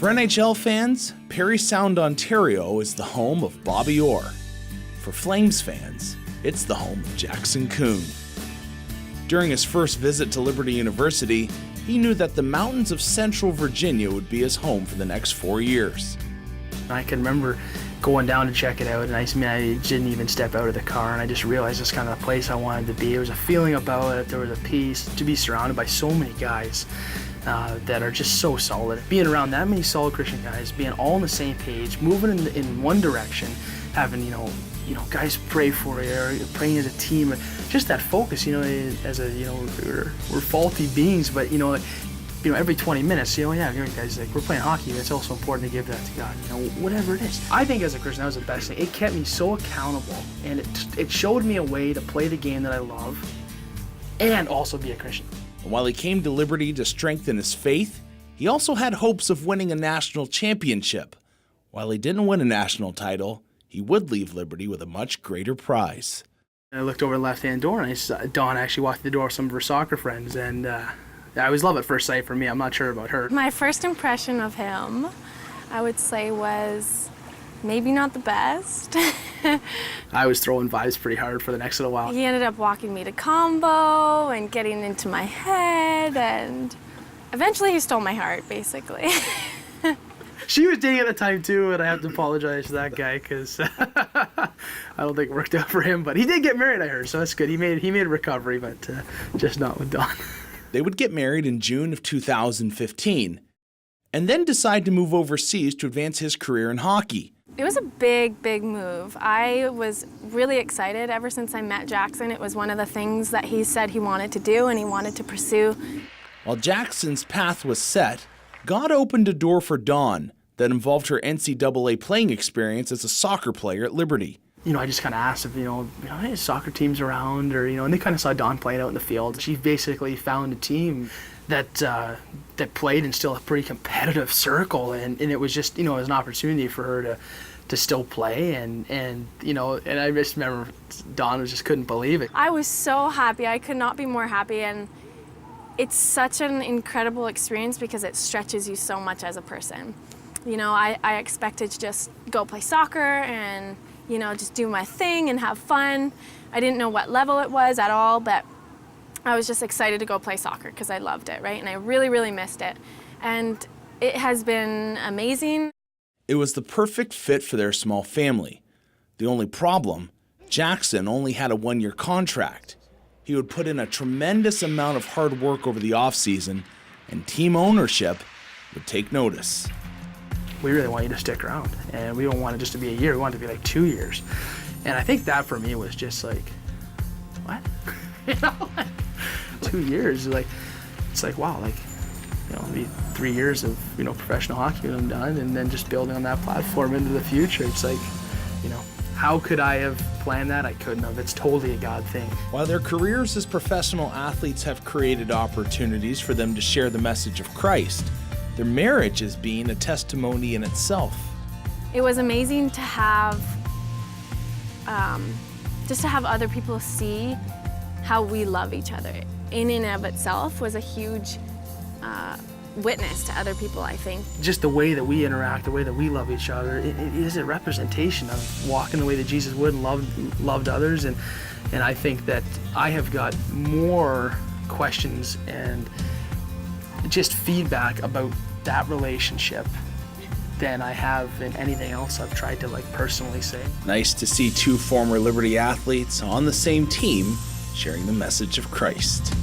For NHL fans, Parry Sound, Ontario is the home of Bobby Orr. For Flames fans, it's the home of Jackson Kuhn. During his first visit to Liberty University, he knew that the mountains of Central Virginia would be his home for the next 4 years. I can remember going down to check it out, and I didn't even step out of the car, and I just realized it's kind of the place I wanted to be. There was a feeling about it, there was a peace, to be surrounded by so many guys that are just so solid. Being around that many solid Christian guys, being all on the same page, moving in one direction, having, you know, guys pray for you, or praying as a team, just that focus, as we're faulty beings, but, every 20 minutes, guys, like, we're playing hockey, it's also important to give that to God, whatever it is. I think as a Christian, that was the best thing. It kept me so accountable, and it showed me a way to play the game that I love and also be a Christian. And while he came to Liberty to strengthen his faith, he also had hopes of winning a national championship. While he didn't win a national title, he would leave Liberty with a much greater prize. I looked over the left-hand door, and I saw Dawn actually walked through the door with some of her soccer friends, and I always love at first sight for me. I'm not sure about her. My first impression of him, I would say, was maybe not the best. I was throwing vibes pretty hard for the next little while. He ended up walking me to combo and getting into my head, and eventually he stole my heart, basically. She was dating at the time too, and I have to apologize to that guy because I don't think it worked out for him. But he did get married, I heard, so that's good. He made a recovery, but just not with Dawn. They would get married in June of 2015, and then decide to move overseas to advance his career in hockey. It was a big, big move. I was really excited ever since I met Jackson. It was one of the things that he said he wanted to do and he wanted to pursue. While Jackson's path was set, God opened a door for Dawn that involved her NCAA playing experience as a soccer player at Liberty. I just kind of asked if, hey, soccer teams around, or, and they kind of saw Dawn playing out in the field. She basically found a team that played in still a pretty competitive circle, and it was just, it was an opportunity for her to still play, and I just remember Dawn just couldn't believe it. I was so happy. I could not be more happy, and it's such an incredible experience because it stretches you so much as a person. I expected to just go play soccer and, just do my thing and have fun. I didn't know what level it was at all, but I was just excited to go play soccer because I loved it, right? And I really, really missed it. And it has been amazing. It was the perfect fit for their small family. The only problem, Jackson only had a 1-year contract. He would put in a tremendous amount of hard work over the offseason, and team ownership would take notice. We really want you to stick around, and we don't want it just to be a year, we want it to be like 2 years. And I think that for me was just like, what? 2 years, it's like, wow, it'll be 3 years of, professional hockey when I'm done, and then just building on that platform into the future. It's like, how could I have planned that? I couldn't have. It's totally a God thing. While their careers as professional athletes have created opportunities for them to share the message of Christ, their marriage has been a testimony in itself. It was amazing to have, just to have other people see how we love each other. In and of itself was a huge witness to other people, I think. Just the way that we interact, the way that we love each other, it is a representation of walking the way that Jesus would and loved others. And I think that I have got more questions and just feedback about that relationship than I have in anything else I've tried to personally say. Nice to see two former Liberty athletes on the same team sharing the message of Christ.